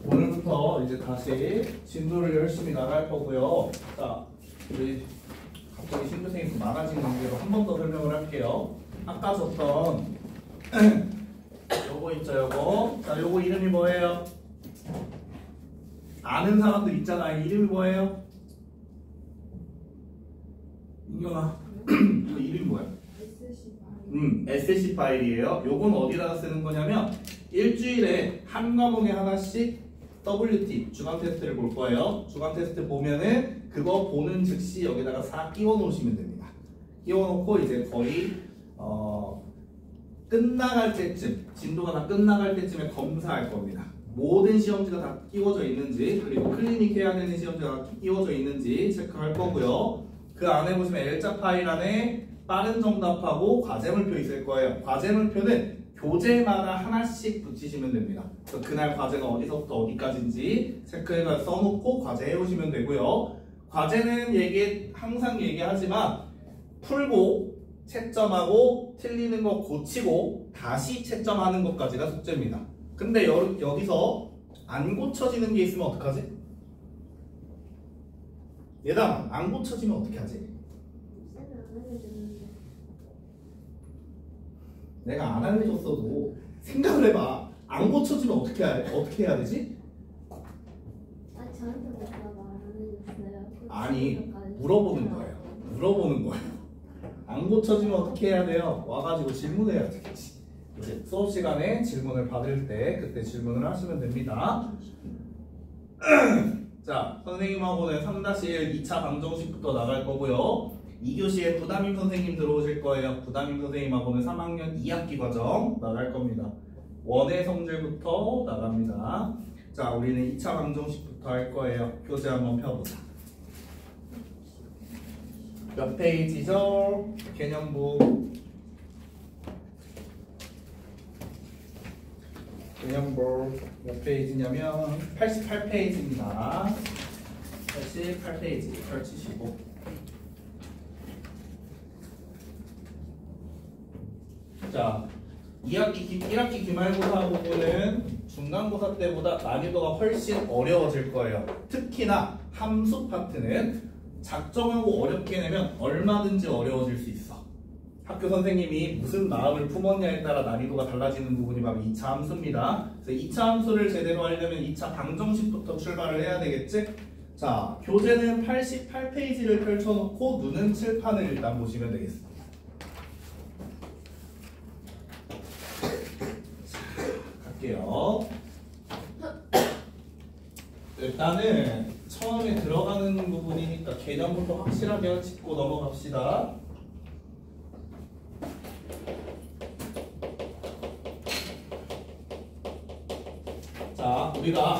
오늘부터 이제 다시 진도를 열심히 나갈 거고요. 자, 우리 갑자기 신규생이 좀 많아지는 관계로 한 번 더 설명을 할게요. 아까 줬던 요거 있죠, 요거. 자, 요거 이름이 뭐예요? 아는 사람들 있잖아. 이름이 뭐예요? 인경아, 이거 이름이 뭐야? SC 파일이에요. 요건 어디다가 쓰는 거냐면 일주일에 한 과목에 하나씩 WT 주간 테스트를 볼 거예요. 주간 테스트 보면은 그거 보는 즉시 여기다가 싹 끼워 놓으시면 됩니다. 끼워 놓고 이제 거의 끝나갈 때쯤, 진도가 다 끝나갈 때쯤에 검사할 겁니다. 모든 시험지가 다 끼워져 있는지, 그리고 클리닉 해야 되는 시험지가 다 끼워져 있는지 체크할 거고요. 그 안에 보시면 L자 파일 안에 빠른 정답하고 과제물표 있을 거예요. 과제물표는 교재마다 하나씩 붙이시면 됩니다. 그래서 그날 과제가 어디서부터 어디까지인지 체크해서 써놓고 과제 해오시면 되고요. 과제는 항상 얘기하지만 풀고 채점하고 틀리는 거 고치고 다시 채점하는 것까지가 숙제입니다. 근데 여기서 안 고쳐지는 게 있으면 어떡하지? 얘들아, 안 고쳐지면 어떻게 하지? 내가 안 알려줬어도 생각을 해봐. 안 고쳐지면 어떻게 해야 되지? 저한테 왜 말 안 해줬어요? 아니, 물어보는 거예요. 안 고쳐지면 어떻게 해야 돼요? 와가지고 질문해야 되겠지. 이제 수업 시간에 질문을 받을 때 그때 질문을 하시면 됩니다. 자, 선생님하고는 3-1 2차 방정식부터 나갈 거고요. 2교시에 부담임 선생님 들어오실 거예요. 부담임 선생님하고는 3학년 2학기 과정 나갈 겁니다. 원의 성질부터 나갑니다. 자, 우리는 2차 방정식부터 할 거예요. 교재 한번 펴보자. 몇 페이지죠? 개념부. 개념부 몇 페이지냐면 88페이지입니다. 88페이지 펼치시고. 자, 1학기 기말고사 부분은 중간고사 때보다 난이도가 훨씬 어려워질 거예요. 특히나 함수 파트는 작정하고 어렵게 내면 얼마든지 어려워질 수 있어. 학교 선생님이 무슨 마음을 품었냐에 따라 난이도가 달라지는 부분이 바로 2차 함수입니다. 그래서 2차 함수를 제대로 하려면 2차 방정식부터 출발을 해야 되겠지? 자, 교재는 88페이지를 펼쳐놓고 눈은 칠판을 일단 보시면 되겠습니다. 갈게요. 일단은 처음에 들어가는 부분이니까 개념부터 확실하게 짚고 넘어갑시다. 자, 우리가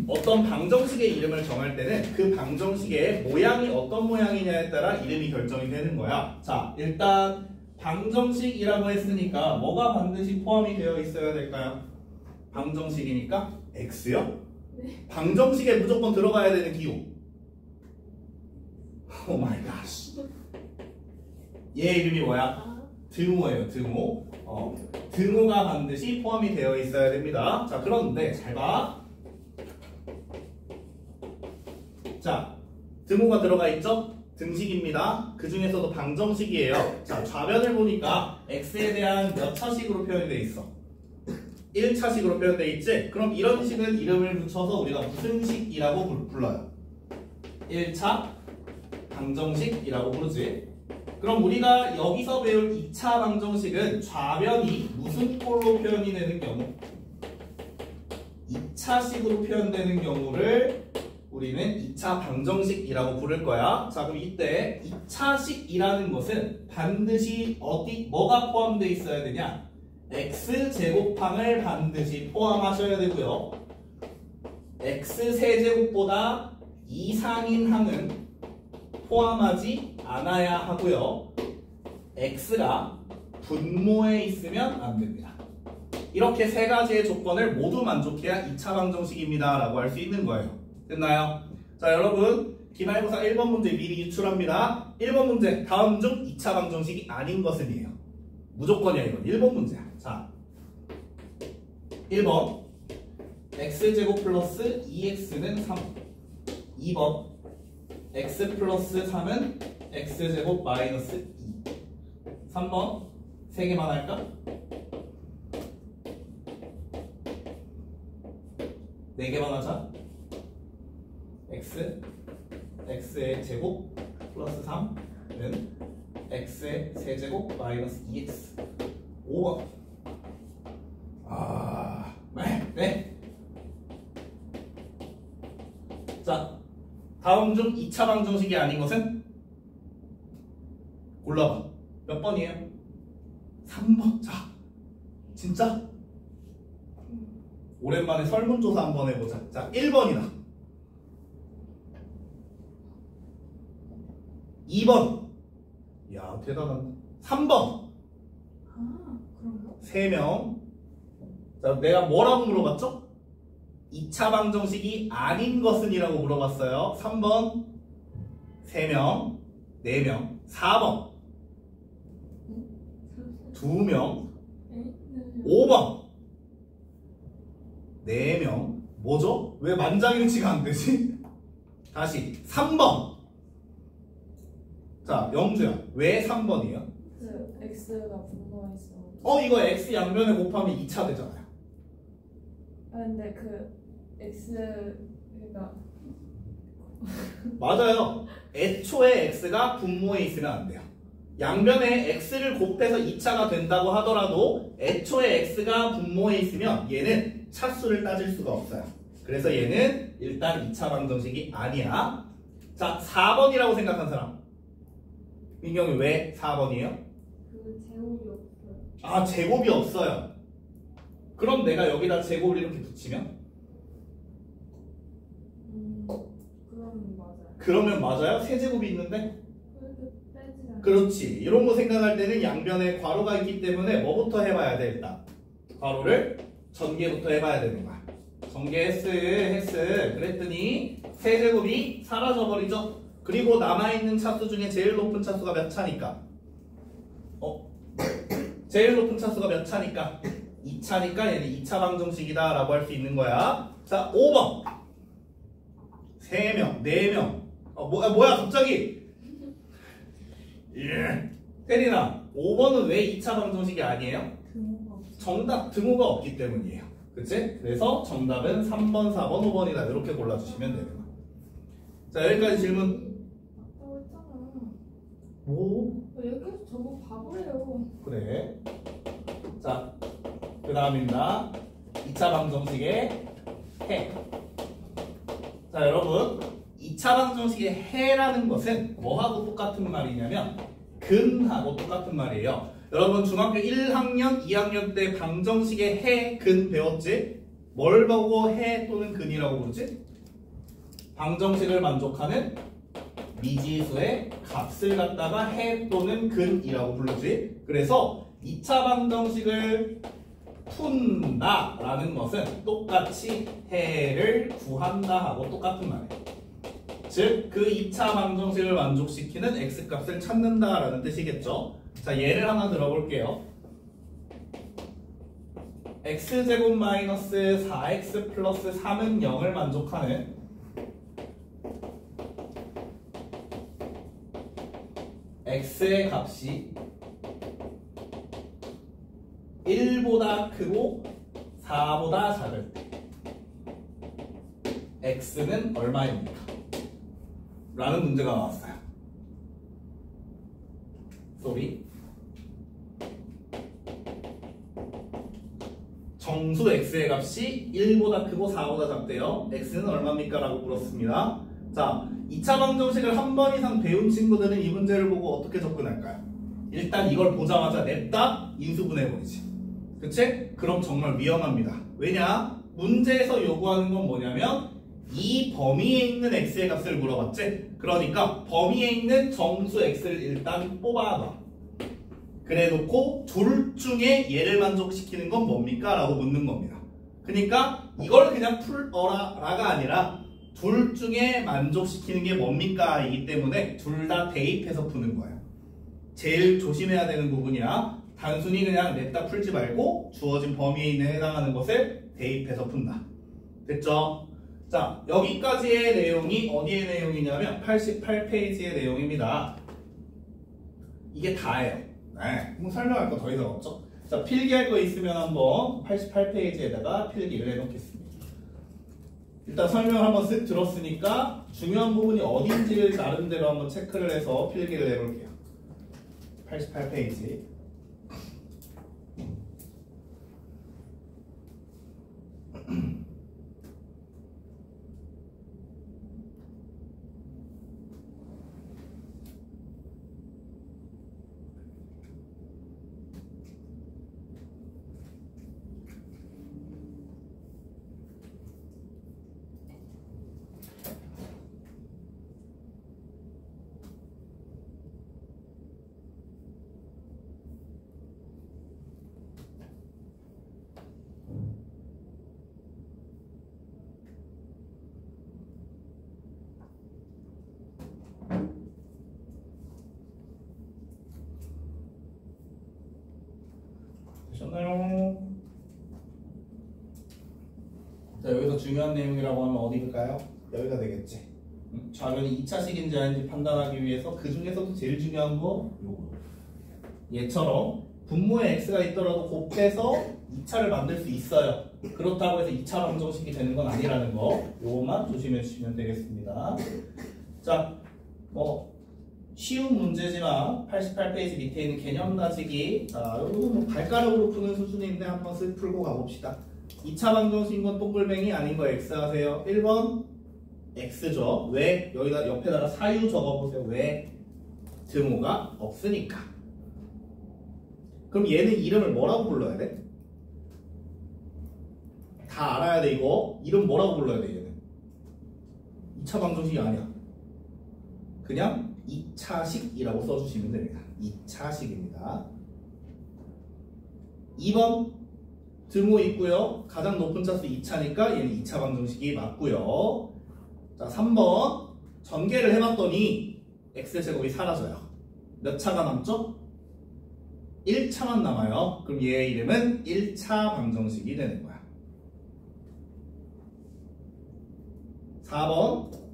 어떤 방정식의 이름을 정할 때는 그 방정식의 모양이 어떤 모양이냐에 따라 이름이 결정이 되는 거야. 자, 일단 방정식이라고 했으니까 뭐가 반드시 포함이 되어 있어야 될까요? 방정식이니까 X요? 네. 방정식에 무조건 들어가야 되는 기호. 오 마이 갓. 얘 이름이 뭐야? 등호예요, 등호. 등호가 반드시 포함이 되어 있어야 됩니다. 자, 그런데 잘 봐. 자, 등호가 들어가 있죠? 등식입니다. 그 중에서도 방정식이에요. 자, 좌변을 보니까 x에 대한 몇 차식으로 표현이 되어 있어? 1차식으로 표현되어 있지? 그럼 이런 식은 이름을 붙여서 우리가 무슨 식이라고 불러요? 1차 방정식이라고 부르지. 그럼 우리가 여기서 배울 2차 방정식은 좌변이 무슨 꼴로 표현이 되는 경우? 2차식으로 표현되는 경우를 우리는 2차 방정식이라고 부를 거야. 자, 그럼 이때 2차식이라는 것은 반드시 뭐가 포함되어 있어야 되냐? x제곱항을 반드시 포함하셔야 되고요. x세제곱보다 이상인 항은 포함하지 않아야 하고요. x가 분모에 있으면 안 됩니다. 이렇게 세 가지의 조건을 모두 만족해야 2차 방정식입니다 라고 할 수 있는 거예요. 됐나요? 자, 여러분 기말고사 1번 문제 미리 유출합니다. 1번 문제 다음 중 2차 방정식이 아닌 것은이에요. 무조건이야 이건. 1번 문제야. 자, 1번 x제곱 플러스 2x는 3. 2번 x 플러스 3은 x제곱 마이너스 2. 3번 3개만 할까? 4개만 하자. x의 제곱 플러스 3은 x의 세제곱 마이너스 2x. 5번. 네. 자, 다음 중 2차 방정식이 아닌 것은? 골라봐. 몇 번이에요? 3번. 자, 진짜? 오랜만에 설문조사 한번 해보자. 자, 1번이다. 2번. 야, 대단하다. 3번. 그런가? 3명. 자, 내가 뭐라고 물어봤죠? 2차 방정식이 아닌 것은 이라고 물어봤어요. 3번 3명, 4명. 4번 2명. 5번 4명. 뭐죠? 왜 만장일치가 안 되지? 다시 3번. 자, 영주야, 왜 3번이에요? 그 X가 분모했어. 이거 x 양면에 곱하면 2차 되잖아요. 근데 그 X가 맞아요. 애초에 x가 분모에 있으면 안 돼요. 양변에 x를 곱해서 2차가 된다고 하더라도 애초에 x가 분모에 있으면 얘는 차수를 따질 수가 없어요. 그래서 얘는 일단 2차 방정식이 아니야. 자, 4번이라고 생각한 사람. 민경이 왜 4번이에요? 그 제곱이 없어요. 아, 제곱이 없어요. 그럼 내가 여기다 제곱을 이렇게 붙이면? 그러면 맞아요. 그러면 맞아요? 세제곱이 있는데? 그렇게 빼지 않아요. 그렇지. 이런 거 생각할 때는 양변에 괄호가 있기 때문에 뭐부터 해봐야 돼? 일단 괄호를 전개부터 해봐야 되는 거야. 전개했어. 그랬더니 세제곱이 사라져버리죠. 그리고 남아있는 차수 중에 제일 높은 차수가 몇 차니까? 제일 높은 차수가 몇 차니까? 2차니까 얘는 2차 방정식이다 라고 할 수 있는 거야. 자, 5번 3명, 4명. 뭐야 갑자기? 태린아, 5번은 왜 2차 방정식이 아니에요? 등호가 없어. 정답 등호가 없기 때문이에요. 그치? 그래서 정답은 3번, 4번, 5번이다. 이렇게 골라주시면 되는 거야. 자, 여기까지 질문. 맞다고 했잖아. 뭐? 여기서 저거 바보래요. 그래. 자, 그 다음입니다. 2차 방정식의 해. 자, 여러분, 2차 방정식의 해라는 것은 뭐하고 똑같은 말이냐면 근하고 똑같은 말이에요. 여러분 중학교 1학년, 2학년 때 방정식의 해, 근 배웠지? 뭘 보고 해 또는 근이라고 부르지? 방정식을 만족하는 미지수의 값을 갖다가 해 또는 근이라고 부르지. 그래서 2차 방정식을 푼다 라는 것은 똑같이 해를 구한다 하고 똑같은 말이에요. 즉 그 2차 방정식을 만족시키는 x값을 찾는다 라는 뜻이겠죠. 자, 예를 하나 들어볼게요. x제곱 마이너스 4x 플러스 3은 0을 만족하는 x의 값이 1보다 크고 4보다 작을 때 x는 얼마입니까? 라는 문제가 나왔어요. 쏘리. 정수 x의 값이 1보다 크고 4보다 작대요. x는 얼마입니까? 라고 물었습니다. 자, 2차 방정식을 한 번 이상 배운 친구들은 이 문제를 보고 어떻게 접근할까요? 일단 이걸 보자마자 냅다 인수분해버리지. 그치? 그럼 정말 위험합니다. 왜냐? 문제에서 요구하는 건 뭐냐면 이 범위에 있는 x의 값을 물어봤지? 그러니까 범위에 있는 정수 x를 일단 뽑아봐. 그래 놓고 둘 중에 얘를 만족시키는 건 뭡니까? 라고 묻는 겁니다. 그러니까 이걸 그냥 풀어라 라가 아니라 둘 중에 만족시키는 게 뭡니까? 이기 때문에 둘 다 대입해서 푸는 거예요. 제일 조심해야 되는 부분이야. 단순히 그냥 냅다 풀지 말고 주어진 범위에 있는 해당하는 것을 대입해서 푼다. 됐죠? 자, 여기까지의 내용이 어디의 내용이냐면 88페이지의 내용입니다. 이게 다예요. 네, 뭐 설명할 거 더 이상 없죠? 자, 필기할 거 있으면 한번 88페이지에다가 필기를 해놓겠습니다. 일단 설명을 한번 쓱 들었으니까 중요한 부분이 어딘지를 나름대로 한번 체크를 해서 필기를 해볼게요. 88페이지. 되셨나요? 자, 여기서 중요한 내용이라고 하면 어디일까요? 여기가 되겠지. 좌변이 2차식인지 아닌지 판단하기 위해서 그 중에서도 제일 중요한 거 요거. 얘처럼 분모에 x가 있더라도 곱해서 2차를 만들 수 있어요. 그렇다고 해서 2차 방정식이 되는 건 아니라는 거. 요것만 조심해 주시면 되겠습니다. 자, 쉬운 문제지만 88페이지 밑에 있는 개념 가지기, 자, 이거 발가락으로 푸는 수준인데 한번 쓱 풀고 가봅시다. 2차 방정식인 건 동글뱅이 아닌 거 x 하세요. 1번 x죠. 왜? 여기다 옆에다가 사유 적어보세요. 왜? 등호가 없으니까. 그럼 얘는 이름을 뭐라고 불러야 돼? 다 알아야 돼. 이거 이름 뭐라고 불러야 돼? 얘는 2차 방정식이 아니야. 그냥 2차식이라고 써주시면 됩니다. 2차식입니다. 2번 등호 있고요. 가장 높은 차수 2차니까 얘는 2차 방정식이 맞고요. 자, 3번 전개를 해봤더니 x제곱이 사라져요. 몇 차가 남죠? 1차만 남아요. 그럼 얘의 이름은 1차 방정식이 되는 거야. 4번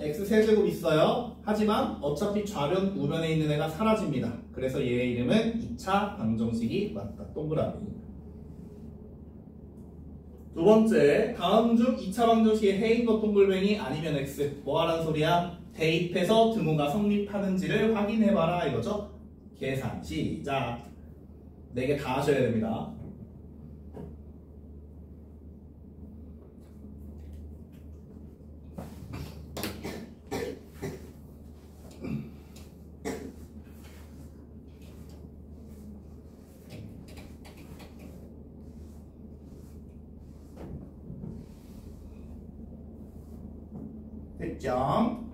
x세제곱 있어요. 하지만 어차피 좌변, 우변에 있는 애가 사라집니다. 그래서 얘의 이름은 2차 방정식이 맞다. 동그라미. 두 번째, 다음 중 2차 방정식의 해인 것 동글뱅이 아니면 x. 뭐 하란 소리야? 대입해서 등호가 성립하는지를 확인해봐라 이거죠? 계산. 시작. 4개 다 하셔야 됩니다. 됐죠?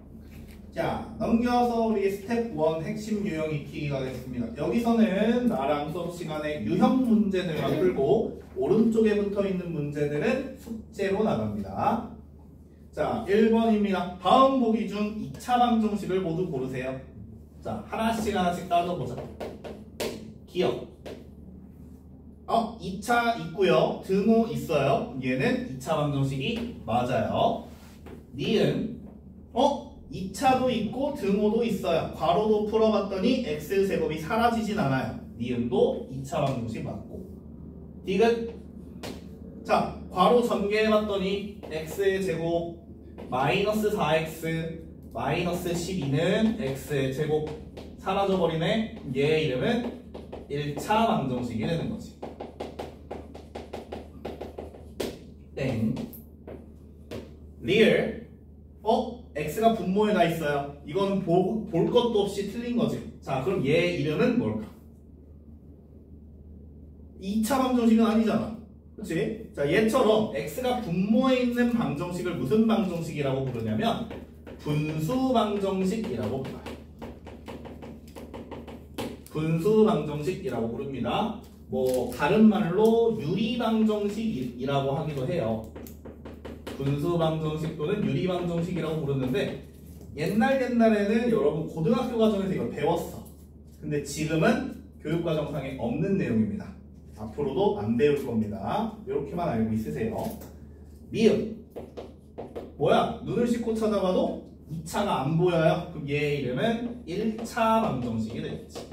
자, 넘겨서 우리 스텝 1 핵심 유형 익히기 가겠습니다. 여기서는 나랑 수업 시간에 유형 문제들만 풀고 오른쪽에 붙어 있는 문제들은 숙제로 나갑니다. 자, 1번입니다. 다음 보기 중 2차 방정식을 모두 고르세요. 자, 하나씩 따져보자. 기억. 2차 있고요. 등호 있어요. 얘는 2차 방정식이 맞아요. 니은 2차도 있고 등호도 있어요. 괄호도 풀어봤더니 x제곱이 사라지진 않아요. 니은도 2차 방정식 맞고. 디귿. 자, 괄호 전개해봤더니 x의 제곱 마이너스 4x 마이너스 12는 x의 제곱 사라져버리네. 얘의 이름은 1차 방정식이 되는 거지. 땡. 리얼. x가 분모에 가 있어요. 이건 볼 것도 없이 틀린 거지. 자, 그럼 얘의 이름은 뭘까? 2차 방정식은 아니잖아. 그치? 자, 얘처럼 x가 분모에 있는 방정식을 무슨 방정식이라고 부르냐면 분수 방정식이라고 불러요. 분수 방정식이라고 부릅니다. 뭐 다른 말로 유리 방정식이라고 하기도 해요. 분수 방정식 또는 유리 방정식이라고 부르는데 옛날에는 여러분 고등학교 과정에서 이걸 배웠어. 근데 지금은 교육과정상에 없는 내용입니다. 앞으로도 안 배울 겁니다. 이렇게만 알고 있으세요. 미음. 뭐야? 눈을 씻고 찾아봐도 2차가 안 보여요. 그럼 얘 이름은 1차 방정식이 되겠지.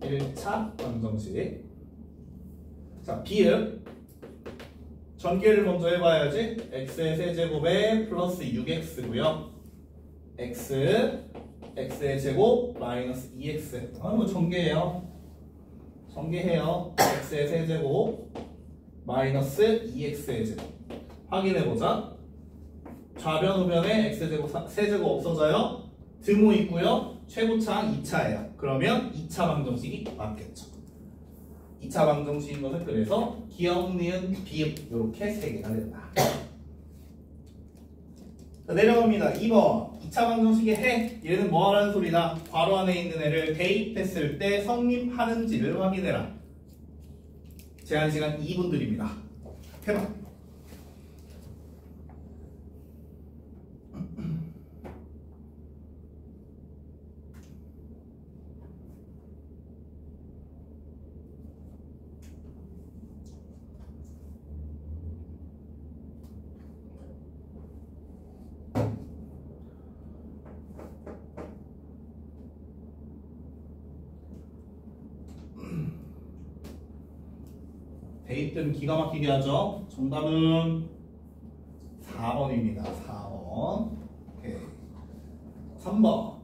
1차 방정식. 자, 비읍. 전개를 먼저 해봐야지. x의 세제곱에 플러스 6x고요. x의 제곱 마이너스 2x. 뭐 전개해요. 전개해요. x의 세제곱 마이너스 2x의 제곱. 확인해보자. 좌변 우변에 x제곱 세제곱 없어져요. 등호 있고요. 최고차항 2차예요. 그러면 2차 방정식이 맞겠죠. 2차 방정식인 것은 그래서 기억, 니은, 비읍 이렇게 3개가 된다. 자, 내려갑니다. 2번 2차 방정식의 해. 얘는 뭐 하라는 소리다. 괄호 안에 있는 애를 대입했을 때 성립하는지를 확인해라. 제한시간 2분 드립니다. 해봐. 대입들은 기가 막히게 하죠. 정답은 4번입니다. 4번. 오케이. 3번.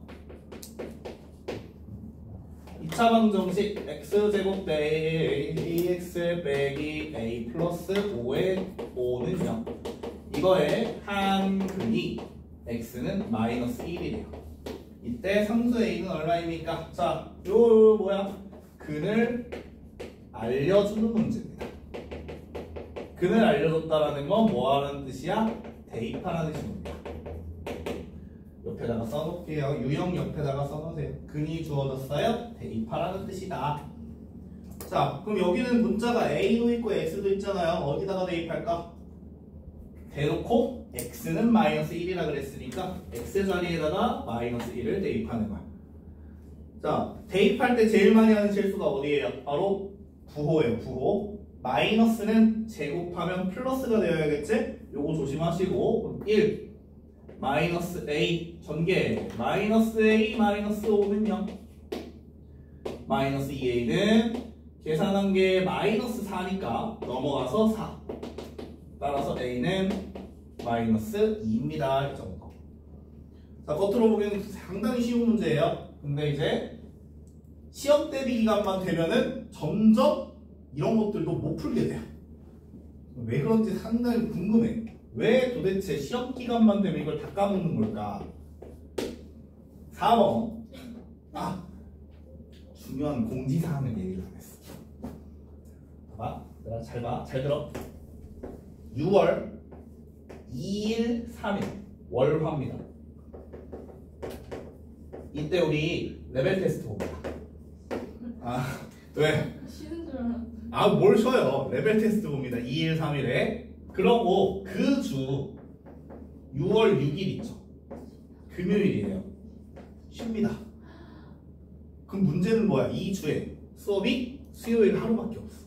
2차 방정식 x제곱 ax 빼기 a 플러스 5의 5는요. 이거의 한근이 x는 마이너스 1이래요. 이때 상수 a는 얼마입니까? 자, 요 뭐야? 근을 알려주는 문제입니다. 근을 알려줬다라는 건 뭐하라는 뜻이야? 대입하라는 뜻입니다. 옆에다가 써놓을게요. 유형 옆에다가 써놓으세요. 근이 주어졌어요? 대입하라는 뜻이다. 자, 그럼 여기는 문자가 a도 있고 x도 있잖아요. 어디다가 대입할까? 대놓고 x는 마이너스 1이라 그랬으니까 x 자리에다가 마이너스 1을 대입하는 거야. 자, 대입할 때 제일 많이 하는 실수가 어디예요? 바로 부호예요. 부호. 마이너스는 제곱하면 플러스가 되어야겠지? 요거 조심하시고. 1 마이너스 a 전개 마이너스 a 마이너스 5는 0. 마이너스 2a는 계산한 게 마이너스 4니까 넘어가서 4. 따라서 a는 마이너스 2입니다. 이 정도. 자, 겉으로 보기에는 상당히 쉬운 문제예요. 근데 이제 시험 대비 기간만 되면은 점점 이런 것들도 못 풀게 돼요. 왜 그런지 상당히 궁금해. 왜 도대체 시험 기간만 되면 이걸 다 까먹는 걸까? 4번. 중요한 공지사항을 얘기를 안 했어. 봐봐. 잘 봐. 잘 들어. 6월 2일 3일 월화입니다. 이때 우리 레벨 테스트 봅니다. 왜? 쉬는 줄 알았는데. 뭘 쉬어요. 레벨 테스트 봅니다. 2일 3일에. 그러고 그 주 6월 6일 있죠. 금요일이에요. 쉽니다. 그럼 문제는 뭐야? 이 주에 수업이 수요일 하루밖에 없어.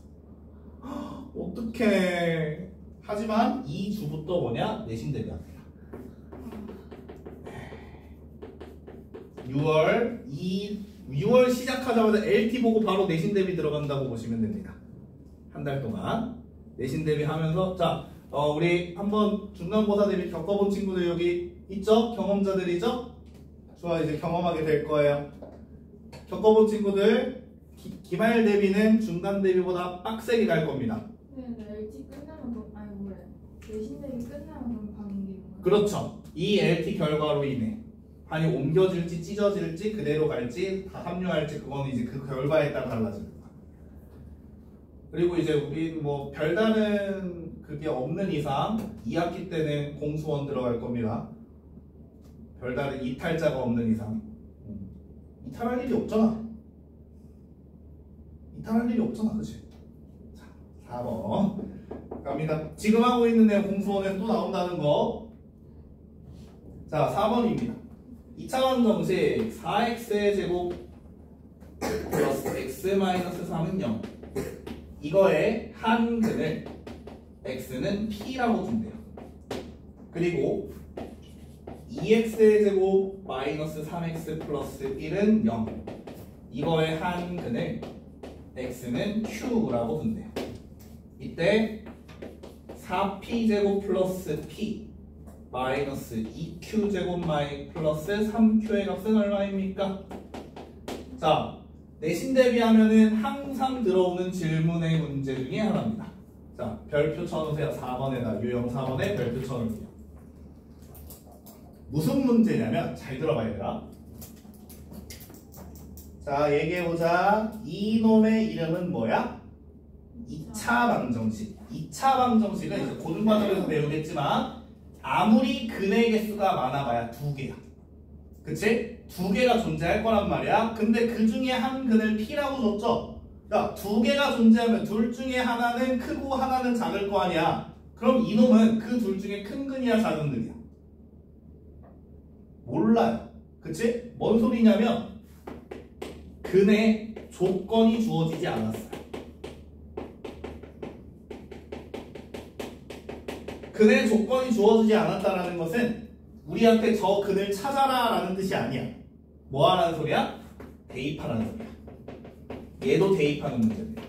어떡해. 하지만 이 주부터 뭐냐? 내신 대비합니다. 6월 시작하자마자 LT 보고 바로 내신 대비 들어간다고 보시면 됩니다. 한 달 동안 내신 대비 하면서 자, 우리 한번 중간고사 대비 겪어본 친구들 여기 있죠? 경험자들이죠? 좋아, 이제 경험하게 될 거예요. 겪어본 친구들 기말 대비는 중간 대비보다 빡세게 갈 겁니다. 네, LT 끝나면 뭐래? 내신 대비 끝나면 그럼 반응기는 거야? 그렇죠. 이 LT 결과로 인해 반이 옮겨질지 찢어질지 그대로 갈지 다 합류할지 그건 이제 그 결과에 따라 달라집니다. 그리고 이제 우리 뭐 별다른 그게 없는 이상 2학기 때는 공수원 들어갈 겁니다. 별다른 이탈자가 없는 이상. 이탈할 일이 없잖아. 그치? 자, 4번 갑니다. 지금 하고 있는 내용 공수원에서 또 나온다는 거. 자, 4번입니다. 2차 방정식 4x의 제곱 플러스 x 마이너스 3은 0. 이거의 한근을 x는 p라고 준대요. 그리고 2x의 제곱 마이너스 3x 플러스 1은 0. 이거의 한 근을 x는 q라고 둔대요. 이때 4p 제곱 플러스 p 마이너스 2q 제곱 마이 플러스 3q의 값은 얼마입니까? 자, 내신 대비하면은 항상 들어오는 질문의 문제 중에 하나입니다. 자, 별표 쳐놓으세요. 4번에다 유형 4번에 별표 쳐놓을게요. 무슨 문제냐면 잘 들어봐야 돼요. 자, 얘기해보자. 이놈의 이름은 뭐야? 2차 방정식. 2차 방정식은 이제 고등과정에서 배우겠지만 아무리 근의 개수가 많아봐야 2개야. 그치? 2개가 존재할 거란 말이야. 근데 그 중에 한 근을 p라고 줬죠? 야, 2개가 존재하면 둘 중에 하나는 크고 하나는 작을 거 아니야. 그럼 이놈은 그 둘 중에 큰 근이야 작은 근이야? 몰라요. 그치? 뭔 소리냐면 근의 조건이 주어지지 않았어요. 근의 조건이 주어지지 않았다는 것은 우리한테 저 근을 찾아라 라는 뜻이 아니야. 뭐 하라는 소리야? 대입하라는 소리야. 얘도 대입하는 문제입니다.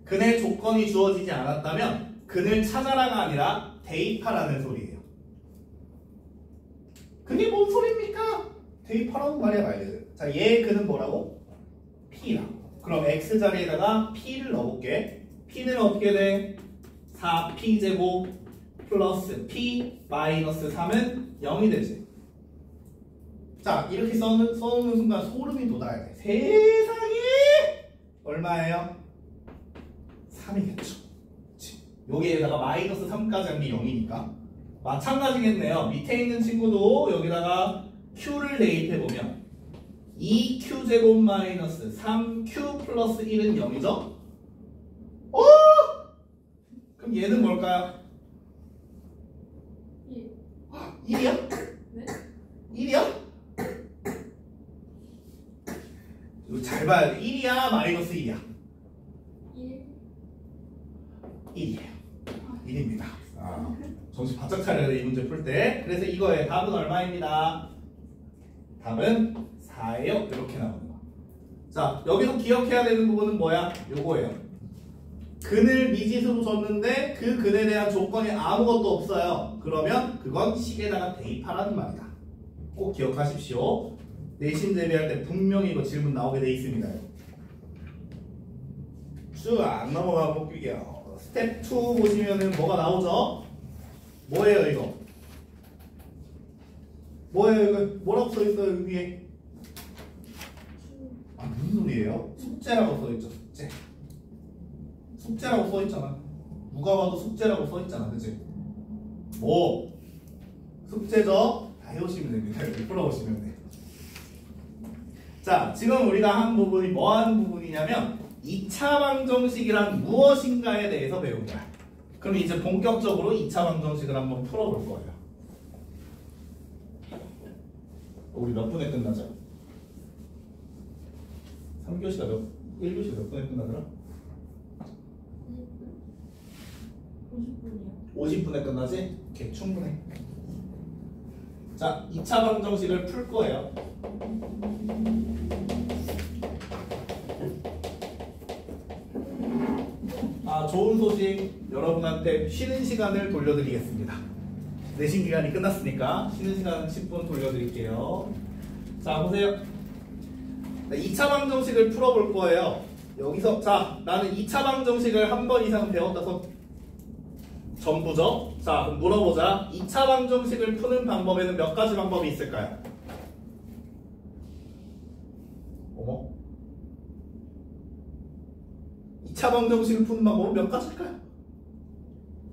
근의 조건이 주어지지 않았다면 근을 찾아라가 아니라 대입하라는 소리예요. 그게 뭔 소리입니까? 대입하라는 말이야 말이야. 자, 얘의 근은 뭐라고? p라고. 그럼 x 자리에다가 p를 넣어볼게. p는 어떻게 돼? 4p 제곱 플러스 p 마이너스 3은 0이 되지. 자, 이렇게 써놓는 순간 소름이 돋아야 돼. 세상에 얼마예요? 3이겠죠. 여기에다가 마이너스 3까지 한 게 0이니까 마찬가지겠네요. 밑에 있는 친구도 여기다가 q를 대입해보면 2q 제곱 마이너스 3q 플러스 1은 0이죠? 그럼 얘는 뭘까요? 1이야? 네? 1이야? 이거 잘 봐야 돼. 1이야? 마이너스 1이야? 1. 1이에요. 1입니다. 정신 바짝 차려야 돼, 이 문제 풀 때. 그래서 이거의 답은 얼마입니다. 답은 4예요. 이렇게 나오는 거. 자, 여기서 기억해야 되는 부분은 뭐야? 요거예요. 근을 미지수로 줬는데 그 근에 대한 조건이 아무것도 없어요. 그러면 그건 식에다가 대입하라는 말이다. 꼭 기억하십시오. 내신 대비할 때 분명히 이거 질문 나오게 돼 있습니다. 쭉 안 넘어가 볼게요. 스텝 2 보시면은 뭐가 나오죠? 뭐예요 이거? 뭐예요 이거? 뭐라고 써있어요 여기 위에? 아, 무슨 소리예요? 숙제라고 써있죠. 숙제. 숙제라고 써있잖아. 누가 봐도 숙제라고 써있잖아. 그치? 뭐 숙제죠? 다 해오시면 됩니다. 이렇게 풀어보시면 돼. 자, 지금 우리가 한 부분이 뭐 하는 부분이냐면 2차 방정식이란 무엇인가에 대해서 배운 거야. 그럼 이제 본격적으로 2차 방정식을 한번 풀어볼 거예요. 우리 몇 분에 끝나죠? 3교시가 1교시가 몇 분에 끝나더라? 50분이요. 50분에 끝나지? 오케이, 충분해. 자, 2차 방정식을 풀 거예요. 좋은 소식, 여러분한테 쉬는 시간을 돌려드리겠습니다. 내신 기간이 끝났으니까 쉬는 시간 10분 돌려드릴게요. 자, 보세요. 2차 방정식을 풀어볼 거예요. 여기서 자, 나는 2차 방정식을 한 번 이상 배웠다 손 전부죠? 자, 그럼 물어보자. 2차 방정식을 푸는 방법에는 몇 가지 방법이 있을까요? 어머? 2차 방정식을 푸는 방법은 몇 가지일까요?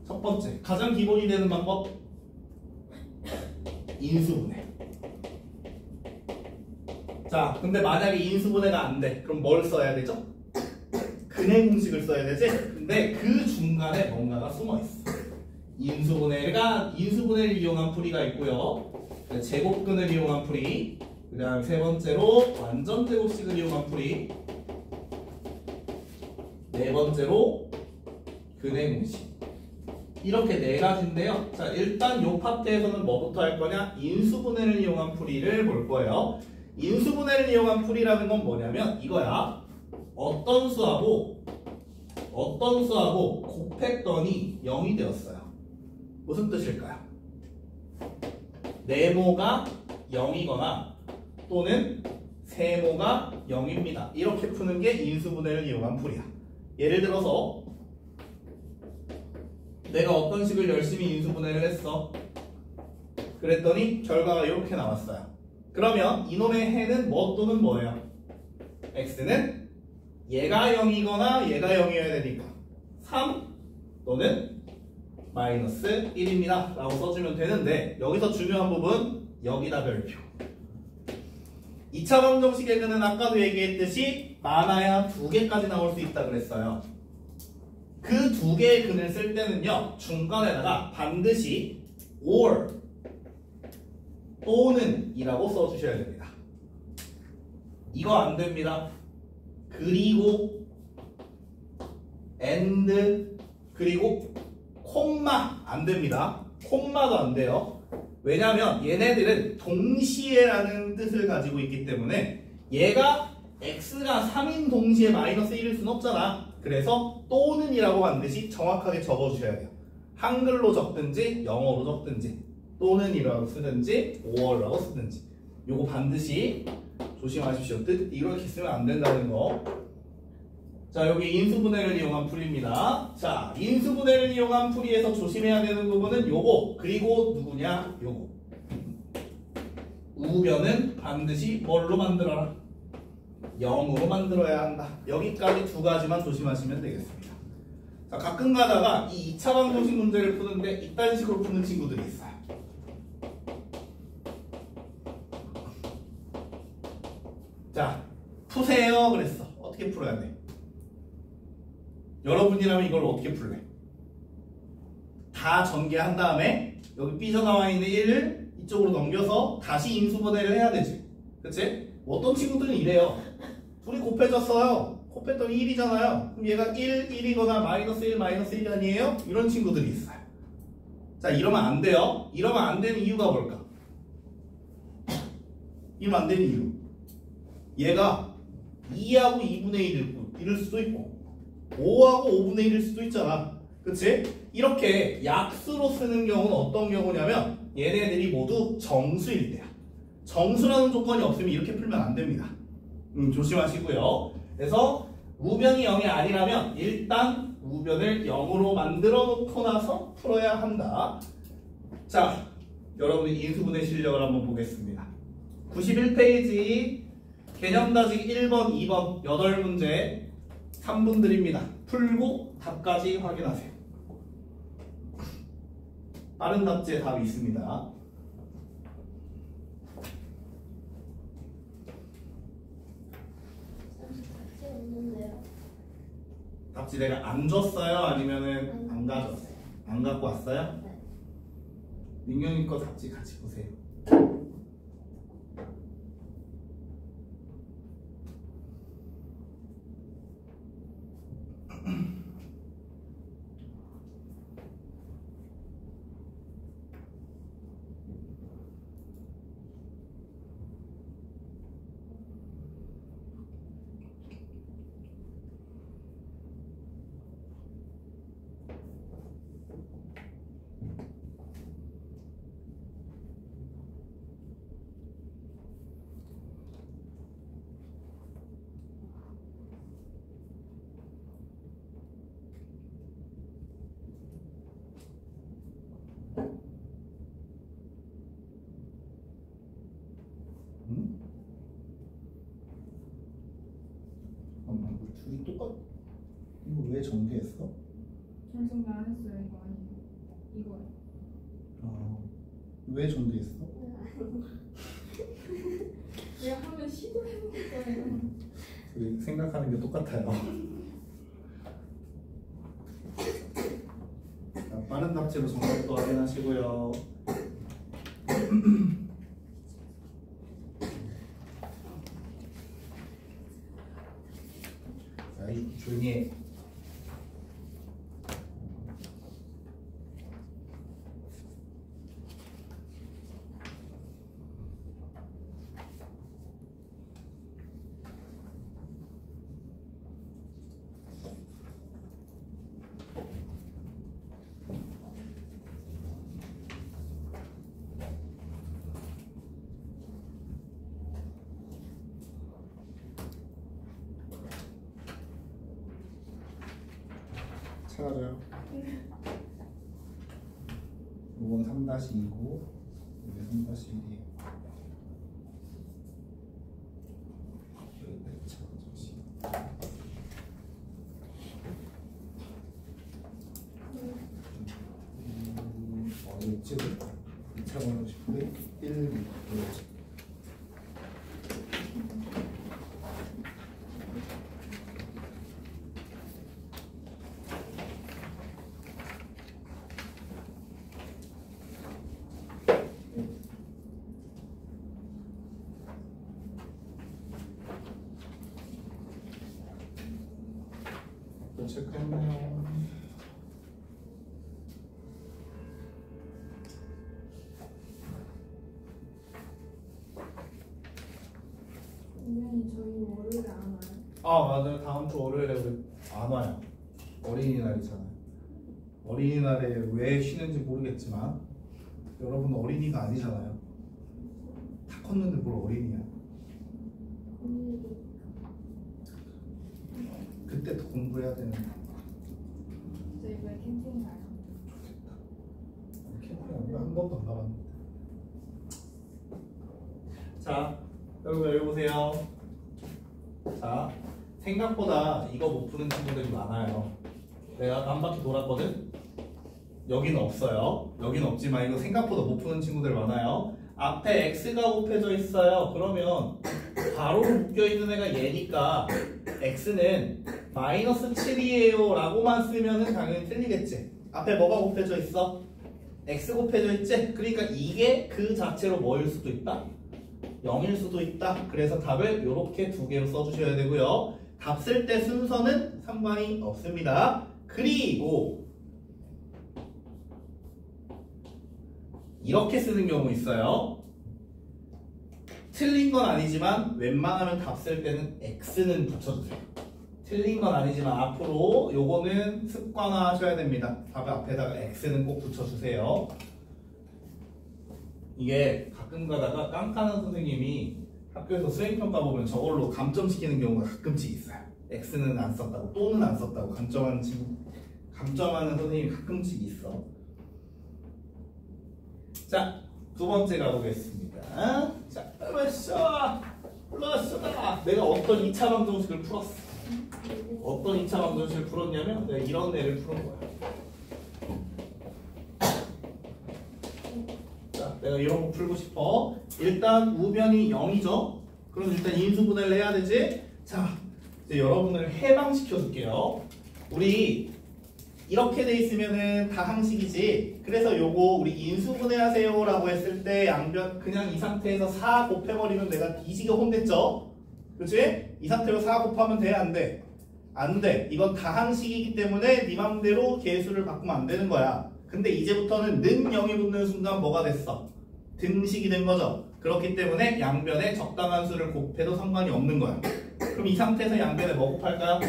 첫 번째, 가장 기본이 되는 방법 인수분해. 자, 근데 만약에 인수분해가 안 돼. 그럼 뭘 써야 되죠? 근의 공식을 써야 되지? 근데 그 중간에 뭔가가 숨어 있어. 인수분해를 이용한 풀이가 있고요. 제곱근을 이용한 풀이, 그 다음 세 번째로 완전 제곱식을 이용한 풀이, 네 번째로 근의 공식. 이렇게 네 가지인데요. 자, 일단 요 파트에서는 뭐부터 할 거냐? 인수분해를 이용한 풀이를 볼 거예요. 인수분해를 이용한 풀이라는 건 뭐냐면 이거야. 어떤 수하고 곱했더니 0이 되었어요. 무슨 뜻일까요? 네모가 0이거나 또는 세모가 0입니다. 이렇게 푸는 게 인수분해를 이용한 풀이야. 예를 들어서 내가 어떤 식을 열심히 인수분해를 했어. 그랬더니 결과가 이렇게 나왔어요. 그러면 이놈의 해는 뭐 또는 뭐예요? x는 얘가 0이거나 얘가 0이어야 되니까 3 또는 마이너스 1입니다 라고 써주면 되는데, 여기서 중요한 부분 여기다 별표. 2차 방정식의 근은 아까도 얘기했듯이 많아야 2개까지 나올 수 있다 그랬어요. 그 2개의 근을 쓸 때는요, 중간에다가 반드시 or 또는 이라고 써주셔야 됩니다. 이거 안 됩니다. 그리고 and 그리고 콤마 안 됩니다. 콤마도 안 돼요. 왜냐하면 얘네들은 동시에라는 뜻을 가지고 있기 때문에 얘가 x가 3인 동시에 마이너스 1일 수는 없잖아. 그래서 또는 이라고 반드시 정확하게 적어주셔야 돼요. 한글로 적든지 영어로 적든지 또는 이라고 쓰든지 or라고 쓰든지 요거 반드시 조심하십시오. 이렇게 쓰면 안 된다는 거. 자, 여기 인수분해를 이용한 풀이입니다. 자, 인수분해를 이용한 풀이에서 조심해야 되는 부분은 요거, 그리고 누구냐? 요거. 우변은 반드시 뭘로 만들어라? 0으로 만들어야 한다. 여기까지 2가지만 조심하시면 되겠습니다. 자, 가끔 가다가 이 2차 방정식 문제를 푸는데 이딴 식으로 푸는 친구들이 있어요. 자, 푸세요 그랬어. 어떻게 풀어야 돼? 여러분이라면 이걸 어떻게 풀래? 다 전개한 다음에 여기 삐져나와 있는 1을 이쪽으로 넘겨서 다시 인수분해를 해야 되지. 그치? 어떤 친구들은 이래요. 둘이 곱해졌어요. 곱했더니 1이잖아요. 그럼 얘가 1이거나 마이너스 1, 마이너스 1이 아니에요? 이런 친구들이 있어요. 자, 이러면 안 돼요. 이러면 안 되는 이유가 뭘까? 이러면 안 되는 이유. 얘가 2하고 2분의 1일 수도 있고 5하고 5분의 1일 수도 있잖아. 그치? 이렇게 약수로 쓰는 경우는 어떤 경우냐면 얘네들이 모두 정수일 때야. 정수라는 조건이 없으면 이렇게 풀면 안 됩니다. 조심하시고요. 그래서 우변이 0이 아니라면 일단 우변을 0으로 만들어 놓고 나서 풀어야 한다. 자, 여러분의 인수분해 실력을 한번 보겠습니다. 91페이지 개념 다지기 1번, 2번 8문제 3분 드립니다. 풀고 답까지 확인하세요. 빠른 답지에 답이 있습니다. 답지 내가 안 줬어요? 아니면은 안 가졌어요? 안 갖고 왔어요? 네. 민경이 거 답지 같이 보세요. 둘이 똑같. 이거 왜 전개했어? 저는 정리 안 했어요. 이거 아니에요. 이거요. 왜 전개했어? 왜 하면 시도해본 거예요. 둘이 생각하는 게 똑같아요. 자, 빠른 답지로 정답도 확인하시고요. 자, 조용히 해. 찾아줘요. 이건 3-2고 이게 3-1이에요. 어디지? 2차원으로 10분 1, 2 체크했나요? 분명히 저희 월요일에 안 와요. 아 맞아요. 다음 주 월요일에 우리 안 와요. 어린이날이잖아요. 어린이날에 왜 쉬는지 모르겠지만 여러분 어린이가 아니잖아요. 다 컸는데 뭘 어린이야. 그때 더 공부해야 되는. 저 이번에 캠핑 가요. 좋겠다. 캠핑 한 번도 안 가봤는데. 자, 여러분 여기 보세요. 자, 생각보다 이거 못 푸는 친구들이 많아요. 내가 한 바퀴 돌았거든. 여기는 없어요. 여기는 없지만 이거 생각보다 못 푸는 친구들 많아요. 앞에 x가 곱해져 있어요. 그러면 바로 묶여있는 애가 얘니까 x는 마이너스 7이에요 라고만 쓰면은 당연히 틀리겠지. 앞에 뭐가 곱해져 있어? x 곱해져 있지? 그러니까 이게 그 자체로 뭐일 수도 있다? 0일 수도 있다. 그래서 답을 이렇게 두 개로 써주셔야 되고요. 답 쓸 때 순서는 상관이 없습니다. 그리고 이렇게 쓰는 경우 있어요. 틀린 건 아니지만 웬만하면 답 쓸 때는 x는 붙여주세요. 틀린 건 아니지만 앞으로 요거는 습관화 하셔야 됩니다. 답 앞에다가 x는 꼭 붙여주세요. 이게 가끔 가다가 깐깐한 선생님이 학교에서 수행평가 보면 저걸로 감점시키는 경우가 가끔씩 있어요. x는 안 썼다고 또는 안 썼다고 감점하는 선생님이 가끔씩 있어. 자, 두 번째 가보겠습니다. 자, 플러스다. 내가 어떤 2차 방정식을 풀었어. 어떤 2차 방정식을 풀었냐면 내가 이런 애를 푸는 거야. 자, 내가 이런 거 풀고 싶어. 일단 우변이 0이죠. 그럼 일단 인수분해를 해야 되지. 자, 이제 여러분을 해방시켜 줄게요. 우리 이렇게 돼 있으면은 다 항식이지. 그래서 요거 우리 인수분해하세요 라고 했을 때 양변 그냥 이 상태에서 4 곱해버리면 내가 뒤지게 혼냈죠. 그치? 이 상태로 4 곱하면 돼? 안 돼? 안 돼. 이건 다 항식이기 때문에 네 맘대로 개수를 바꾸면 안 되는 거야. 근데 이제부터는 는 0이 붙는 순간 뭐가 됐어? 등식이 된 거죠. 그렇기 때문에 양변에 적당한 수를 곱해도 상관이 없는 거야. 그럼 이 상태에서 양변에 뭐 곱할까요?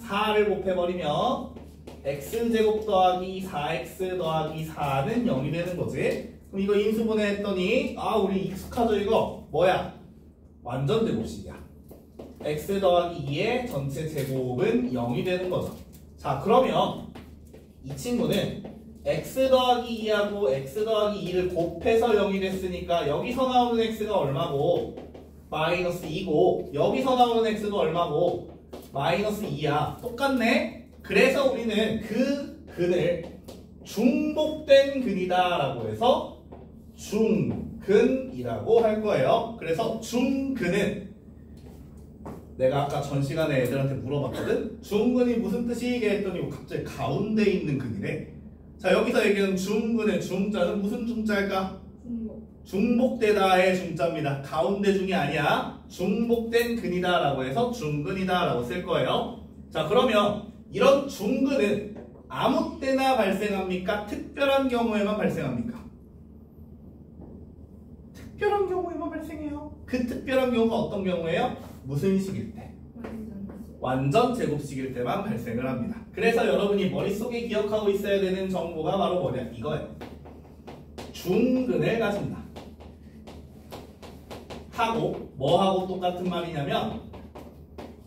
4를 곱해버리면 x제곱 더하기 4x 더하기 4는 0이 되는 거지. 그럼 이거 인수분해 했더니 우리 익숙하죠 이거? 뭐야? 완전 제곱식이야. x 더하기 2의 전체 제곱은 0이 되는 거죠. 자, 그러면 이 친구는 x 더하기 2하고 x 더하기 2를 곱해서 0이 됐으니까 여기서 나오는 x가 얼마고? 마이너스 2고 여기서 나오는 x도 얼마고? 마이너스 2야. 똑같네? 그래서 우리는 그 근을 중복된 근이다 라고 해서 중근이라고 할 거예요. 그래서 중근은 내가 아까 전 시간에 애들한테 물어봤거든. 중근이 무슨 뜻이게 했더니 갑자기 가운데 있는 근이래. 자, 여기서 얘기하는 중근의 중자는 무슨 중자일까? 중복되다의 중자입니다. 가운데 중이 아니야. 중복된 근이다 라고 해서 중근이다 라고 쓸 거예요. 자, 그러면 이런 중근은 아무 때나 발생합니까? 특별한 경우에만 발생합니까? 특별한 경우에만 발생해요. 그 특별한 경우가 어떤 경우예요? 무슨 식일 때? 완전 제곱식일 때만 발생을 합니다. 그래서 여러분이 머릿속에 기억하고 있어야 되는 정보가 바로 뭐냐? 이거예요. 중근을 가진다. 하고 뭐하고 똑같은 말이냐면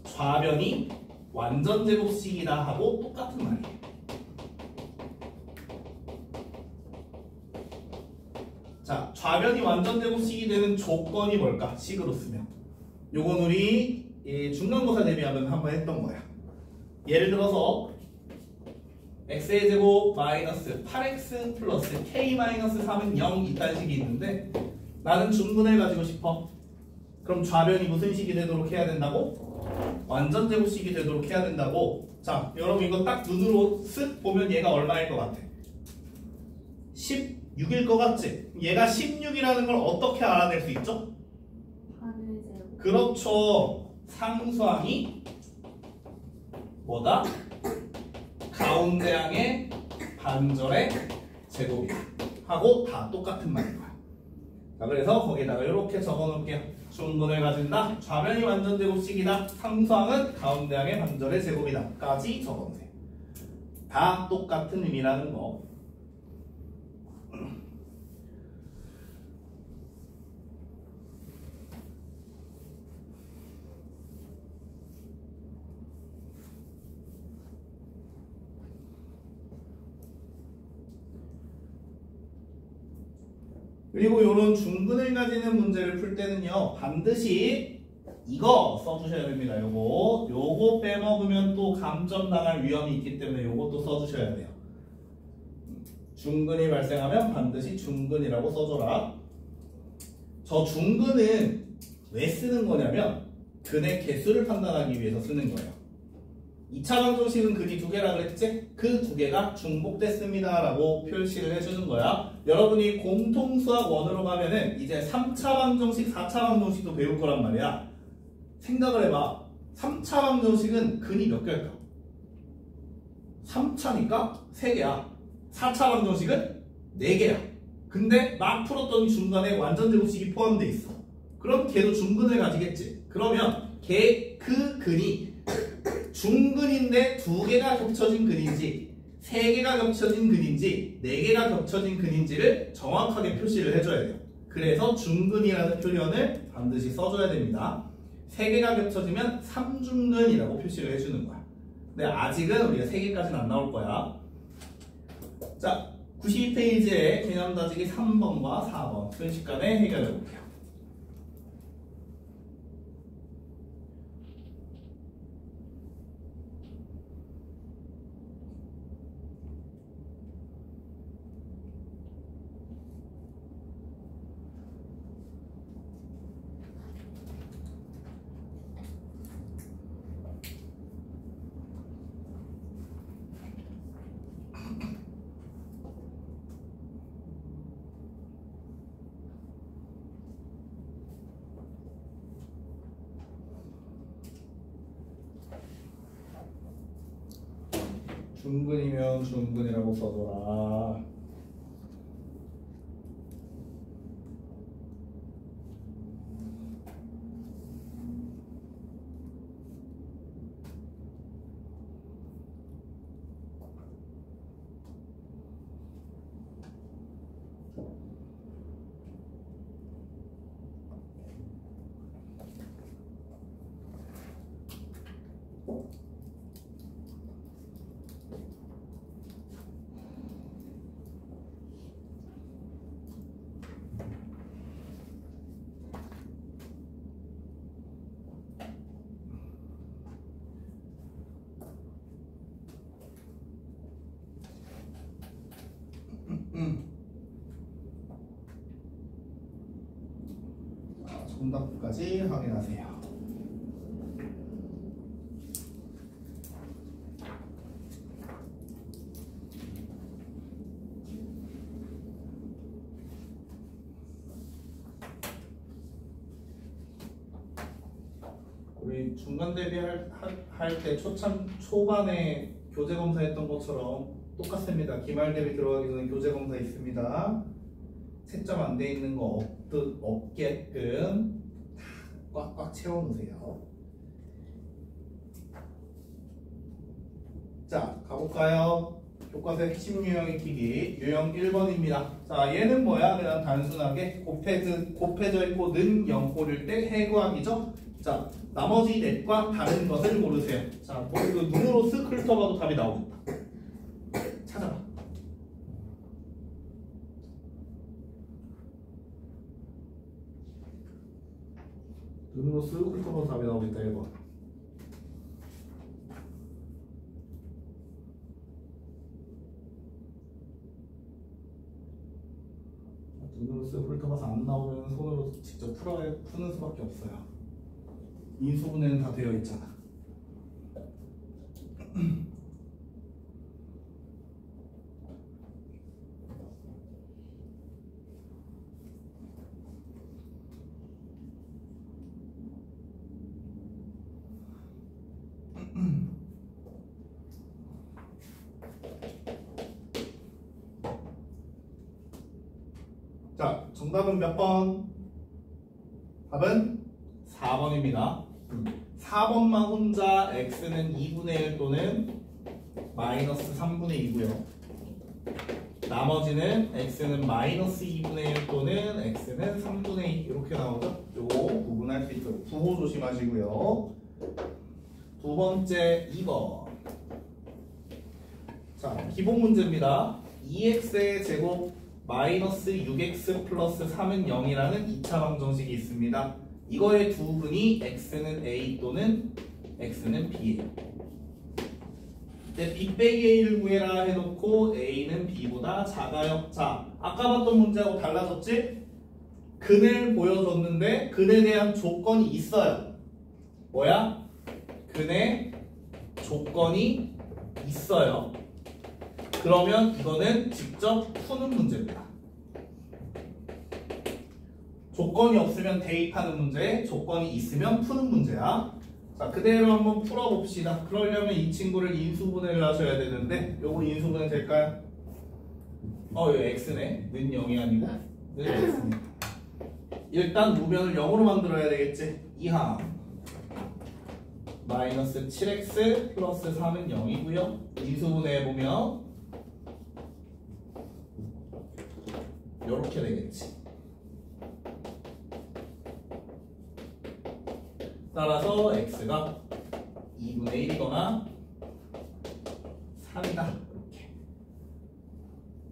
좌변이 완전 제곱식이다 하고 똑같은 말이에요. 자, 좌변이 완전 제곱식이 되는 조건이 뭘까? 식으로 쓰면. 요건 우리 중간고사 대비하면 한번 했던 거야. 예를 들어서 x의 제곱 마이너스 8x 플러스 k 마이너스 3은 0 이딴 식이 있는데 나는 중근을 가지고 싶어. 그럼 좌변이 무슨 식이 되도록 해야 된다고? 완전 제곱식이 되도록 해야 된다고. 자, 여러분 이거 딱 눈으로 쓱 보면 얘가 얼마일 것 같아? 16일 것 같지? 얘가 16이라는 걸 어떻게 알아낼 수 있죠? 반의 제곱. 그렇죠. 상수항이 뭐다? 가운데항의 반절의 제곱이야 하고 다 똑같은 말인 거야. 자, 그래서 거기다가 이렇게 적어 놓을게요. 중근을 가진다. 좌변이 완전 제곱식이다. 상수항은 가운데항의 반절의 제곱이다. 까지 적어 놓으세요. 다 똑같은 의미라는 거. 그리고 이런 중근을 가지는 문제를 풀 때는요 반드시 이거 써주셔야 됩니다. 요거 빼먹으면 또 감점당할 위험이 있기 때문에 요것도 써주셔야 돼요. 중근이 발생하면 반드시 중근이라고 써줘라. 저 중근은 왜 쓰는 거냐면 근의 개수를 판단하기 위해서 쓰는 거예요. 2차 방정식은 근이 두 개라 그랬지? 그 두 개가 중복됐습니다 라고 표시를 해주는 거야. 여러분이 공통수학 1으로 가면은 이제 3차 방정식, 4차 방정식도 배울 거란 말이야. 생각을 해봐. 3차 방정식은 근이 몇 개일까? 3차니까 3개야. 4차 방정식은 4개야. 근데 막 풀었더니 중간에 완전 제곱식이 포함되어 있어. 그럼 걔도 중근을 가지겠지. 그러면 그 근이 중근인데 2개가 겹쳐진 근인지 3개가 겹쳐진 근인지 4개가 겹쳐진 근인지를 정확하게 표시를 해줘야 돼요. 그래서 중근이라는 표현을 반드시 써줘야 됩니다. 3개가 겹쳐지면 3중근이라고 표시를 해주는 거야. 근데 아직은 우리가 3개까지는 안 나올 거야. 자, 92페이지에 개념 다지기 3번과 4번 순식간에 해결해 볼게요. 중근이면 중근이라고 써줘라. 정답까지 확인하세요. 우리 중간 대비할 때 초반에 교재 검사했던 것처럼 똑같습니다. 기말 대비 들어가기 전에 교재 검사 있습니다. 채점 안 돼 있는 거 없게끔 다 꽉꽉 채워 놓으세요. 자, 가볼까요? 교과서 핵심 유형 익히기 유형 1번입니다. 자, 얘는 뭐야? 그냥 단순하게 곱해져 있고 는 0꼴일 때 해구하기죠. 자, 나머지 넷과 다른 것을 고르세요. 자, 뭐 이거 눈으로 쓱 훑어봐도 답이 나오겠다. 찾아봐. 눈으로 쓱 훑어봐서 답이 나오겠다 1번. 눈으로 쓱 훑어봐서 안 나오면 손으로 직접 푸는 수밖에 없어요. 인수분해는 다 되어 있잖아. 자, 정답은 몇 번? 답은 4번입니다. 4번만 혼자 x는 2분의 1 또는 마이너스 3분의 2고요. 나머지는 x는 마이너스 2분의 1 또는 x는 3분의 2 이렇게 나오죠. 요거 구분할 수 있도록 구호 조심하시고요. 두 번째 2번. 자, 기본 문제입니다. 2x의 제곱 마이너스 6x 플러스 3은 0이라는 2차 방정식이 있습니다. 이거의 두 분이 x는 a 또는 x는 b예요. 이제 b 빼기 a를 구해라 해놓고 a는 b보다 작아요. 자, 아까 봤던 문제하고 달라졌지? 근을 보여줬는데 근에 대한 조건이 있어요. 뭐야? 근에 조건이 있어요. 그러면 이거는 직접 푸는 문제입니다. 조건이 없으면 대입하는 문제, 조건이 있으면 푸는 문제야. 자, 그대로 한번 풀어봅시다. 그러려면 이 친구를 인수분해를 하셔야 되는데 요거 인수분해 될까요? 이거 x네. 는 0이 아니고 는 x네. 일단 무변을 0으로 만들어야 되겠지. 이항 마이너스 7x 플러스 3은 0이고요. 인수분해 해보면 이렇게 되겠지. 따라서 x가 2분의 1이거나 3이다. 이렇게.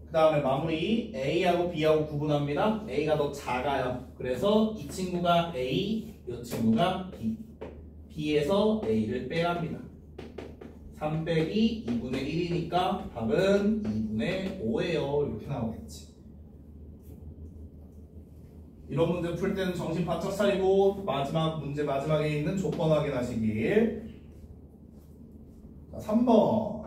그 다음에 마무리 a하고 b하고 구분합니다. a가 더 작아요. 그래서 이 친구가 a, 이 친구가 b. b에서 a를 빼랍니다. 3 빼기 2분의 1이니까 답은 2분의 5예요. 이렇게 나오겠지. 이런 문제 풀 때는 정신 바짝 차리고 마지막 문제 마지막에 있는 조건 확인하시길. 자, 3번.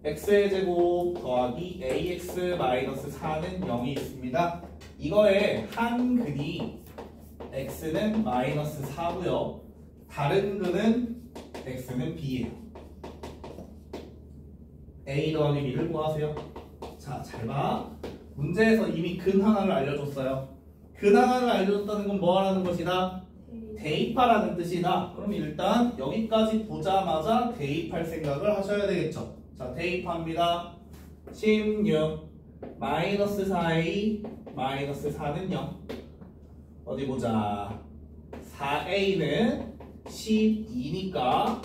x의 제곱 더하기 ax 마이너스 4는 0이 있습니다. 이거의 한 근이 x는 마이너스 4고요. 다른 근은 x는 b예요. a 더하기 b를 구하세요. 자, 잘 봐. 문제에서 이미 근 하나를 알려줬어요. 근 하나를 알려줬다는 건 뭐 하라는 것이다? 대입하라는 뜻이다. 그럼 일단 여기까지 보자마자 대입할 생각을 하셔야 되겠죠. 자, 대입합니다. 16 마이너스 4a 마이너스 4는 0. 어디 보자. 4a는 12니까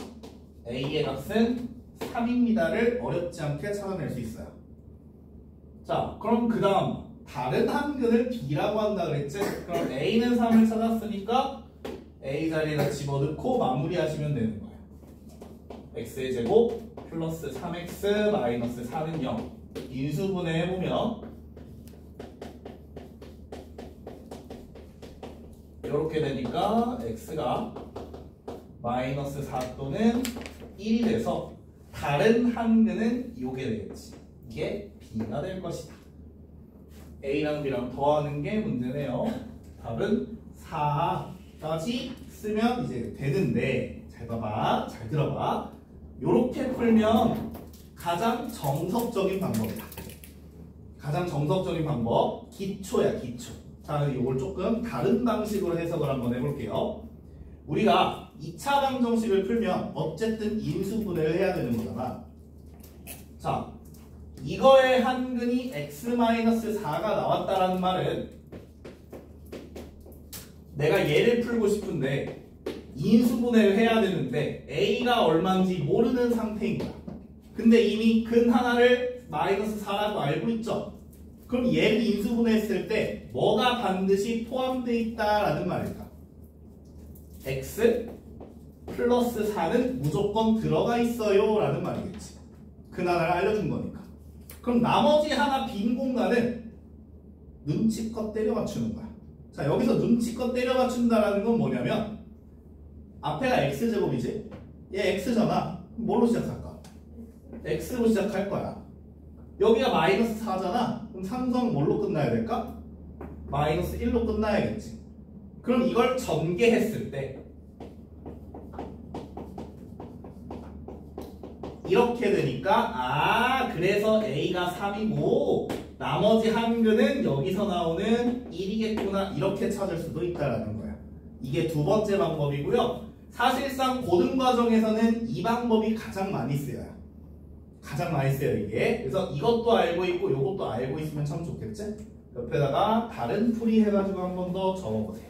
a의 값은 3입니다를 어렵지 않게 찾아낼 수 있어요. 자, 그럼 그 다음 다른 한 근을 b라고 한다 그랬지? 그럼 a는 3을 찾았으니까 a 자리에다 집어넣고 마무리하시면 되는 거예요. x의 제곱 플러스 3x 마이너스 4는 0. 인수분해 해보면 이렇게 되니까 x가 마이너스 4 또는 1이 돼서 다른 한 근은 이게 되겠지. 이게 b가 될 것이다. a랑 b랑 더하는 게 문제네요. 답은 4까지 쓰면 이제 되는데, 잘 봐봐, 잘 들어봐. 요렇게 풀면 가장 정석적인 방법이다. 가장 정석적인 방법, 기초야, 기초. 자, 이걸 조금 다른 방식으로 해석을 한번 해볼게요. 우리가 2차 방정식을 풀면 어쨌든 인수분해를 해야 되는 거잖아. 자, 이거의 한 근이 x-4가 나왔다라는 말은 내가 얘를 풀고 싶은데 인수분해를 해야 되는데 a가 얼마인지 모르는 상태인 거야. 근데 이미 근 하나를 마이너스 4라고 알고 있죠. 그럼 얘를 인수분해했을 때 뭐가 반드시 포함되어 있다라는 말일까? x 플러스 4는 무조건 들어가 있어요 라는 말이겠지. 그 나라를 알려준 거니까. 그럼 나머지 하나 빈 공간은 눈치껏 때려 맞추는 거야. 자, 여기서 눈치껏 때려 맞춘다라는 건 뭐냐면 앞에가 x제곱이지? 얘 x잖아. 뭘로 시작할까? x로 시작할 거야. 여기가 마이너스 4잖아. 그럼 상수항 뭘로 끝나야 될까? 마이너스 1로 끝나야겠지. 그럼 이걸 전개했을 때 이렇게 되니까 그래서 a가 3이고 나머지 한근은 여기서 나오는 1이겠구나 이렇게 찾을 수도 있다라는 거야. 이게 두 번째 방법이고요. 사실상 고등 과정에서는 이 방법이 가장 많이 쓰여요. 가장 많이 쓰여요 이게. 그래서 이것도 알고 있고 이것도 알고 있으면 참 좋겠지? 옆에다가 다른 풀이 해가지고 한 번 더 적어보세요.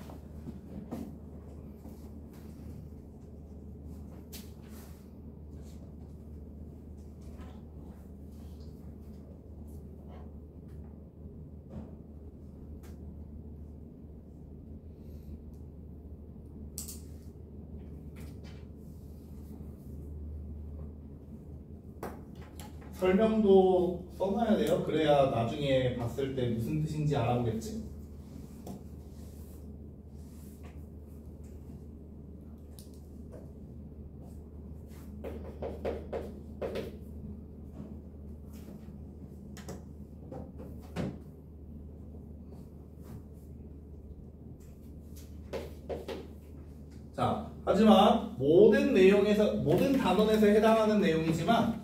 설명도 써놔야 돼요. 그래야 나중에 봤을 때 무슨 뜻인지 알아보겠지. 자, 하지만 모든 단원에서 해당하는 내용이지만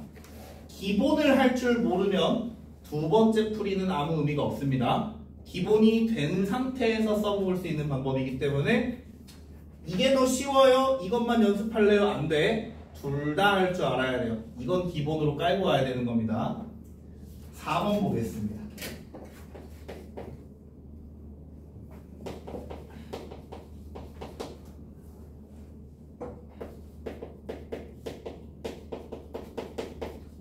기본을 할 줄 모르면 두 번째 풀이는 아무 의미가 없습니다. 기본이 된 상태에서 써볼 수 있는 방법이기 때문에 이게 더 쉬워요? 이것만 연습할래요? 안 돼. 둘 다 할 줄 알아야 돼요. 이건 기본으로 깔고 와야 되는 겁니다. 4번 보겠습니다.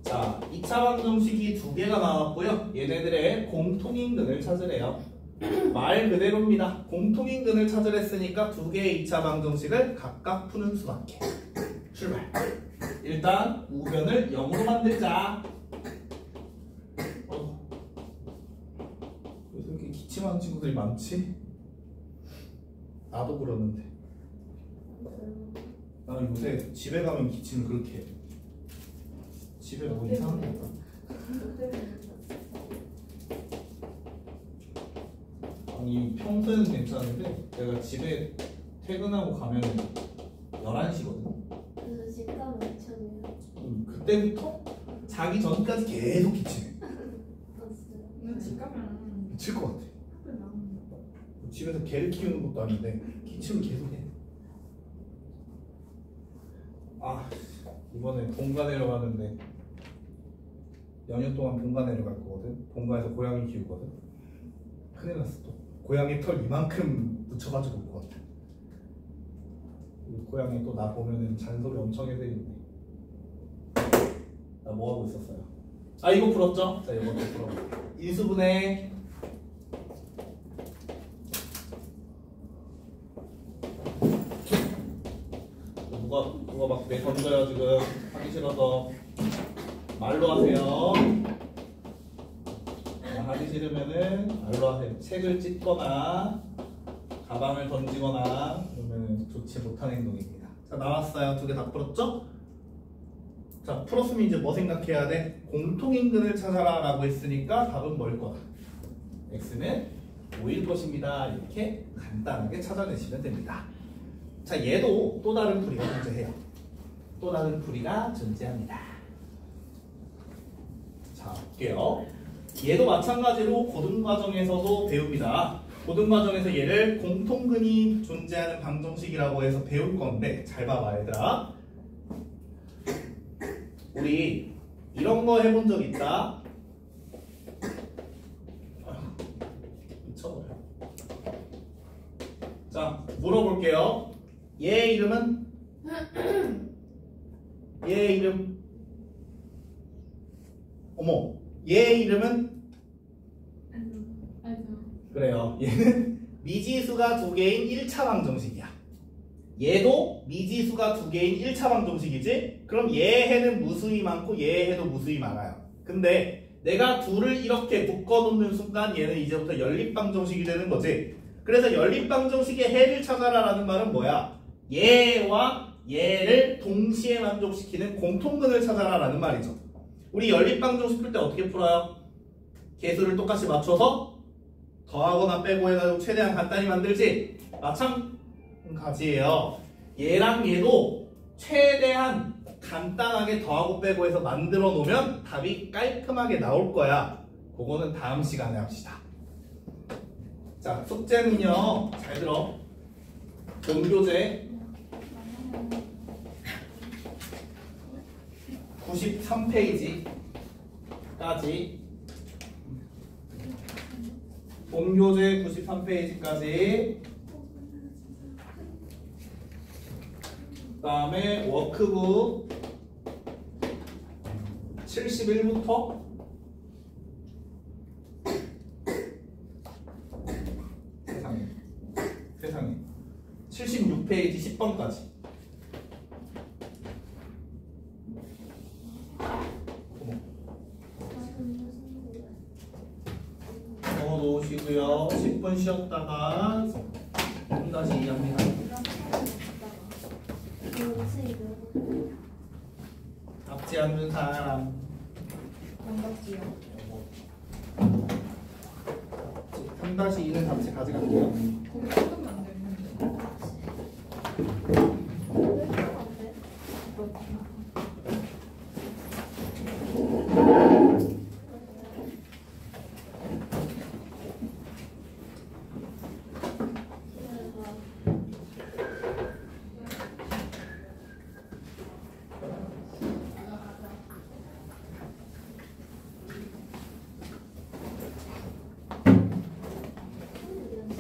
자, 2차 방정식이 두 개가 나왔고요. 얘네들의 공통인근을 찾으래요. 말 그대로입니다. 공통인근을 찾으랬으니까 두 개의 2차 방정식을 각각 푸는 수밖에. 출발. 일단 우변을 0으로 만들자. 왜 이렇게 기침하는 친구들이 많지? 나도 그러는데. 나는 요새 집에 가면 기침을 그렇게 해. 집에 뭐 이상한 건가? 아니 평소에는 괜찮은데 내가 집에 퇴근하고 가면 11시거든. 그래서 집값 미쳤네요. 그때부터 자기 전까지 계속 기침해. 너 집 가면 미칠 것 같아. 학교 나오는 거. 집에서 개를 키우는 것도 아닌데 기침을 계속 해. 이번에 본가 내려가는데 연휴 동안 본가 내려갈 거거든. 본가에서 고양이 키우거든. 큰일 났어. 또 고양이 털 이만큼 묻혀가지고 올 것 같아. 고양이 또 나 보면은 잔소리 엄청 해대는데. 나 뭐 하고 있었어요? 이거 풀었죠? 자, 이것도 풀어. 인수분해. 누가 막 내 던져요 지금. 하기 싫어서. 말로 하세요. 하기 싫으면은 말로 하세요. 책을 찢거나 가방을 던지거나 그러면 좋지 못한 행동입니다. 자, 나왔어요. 두 개 다 풀었죠? 자, 풀었으면 이제 뭐 생각해야 돼? 공통인근을 찾아라 라고 했으니까 답은 뭘 거다? x는 5일 것입니다. 이렇게 간단하게 찾아내시면 됩니다. 자, 얘도 또 다른 풀이가 존재해요. 또 다른 풀이가 존재합니다. 자, 볼게요. 얘도 마찬가지로 고등과정에서도 배웁니다. 고등과정에서 얘를 공통근이 존재하는 방정식이라고 해서 배울 건데 잘 봐봐 얘들아. 우리 이런 거 해본 적 있다? 미쳐버려. 자, 물어볼게요. 얘 이름은? 얘 이름? 어머, 얘 이름은? 그래요. 얘는 미지수가 두 개인 1차 방정식이야. 얘도 미지수가 두 개인 1차 방정식이지? 그럼 얘 해는 무수히 많고 얘 해도 무수히 많아요. 근데 내가 둘을 이렇게 묶어놓는 순간 얘는 이제부터 연립방정식이 되는 거지. 그래서 연립방정식의 해를 찾아라라는 말은 뭐야? 얘와 얘를 동시에 만족시키는 공통근을 찾아라라는 말이죠. 우리 연립방정식 풀 때 어떻게 풀어요? 개수를 똑같이 맞춰서 더하거나 빼고 해가지고 최대한 간단히 만들지? 마찬가지예요. 얘랑 얘도 최대한 간단하게 더하고 빼고 해서 만들어 놓으면 답이 깔끔하게 나올 거야. 그거는 다음 시간에 합시다. 자, 숙제는요. 잘 들어. 본교재 93페이지까지 본교재 93페이지까지 그 다음에 워크북 71부터 세상에 76페이지 10번까지 적어놓으시고요. 10분 쉬었다가 다시 이해합니다. 답지 않는 사람 반갑지요. 3-2는 답지 가져갈게요. 거기 조금 안 되는데.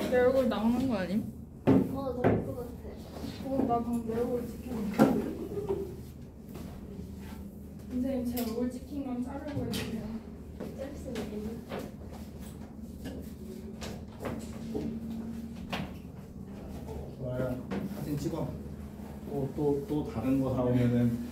내 얼굴 나오는 거 아님? 너무 예쁠 것 같아. 나 방금 내 얼굴 찍혔는데. 선생님 제 얼굴 찍힌 건 자르고 해주세요. 짤 수는 있나? 좋아요. 사진 찍어. 또 다른 거 나오면은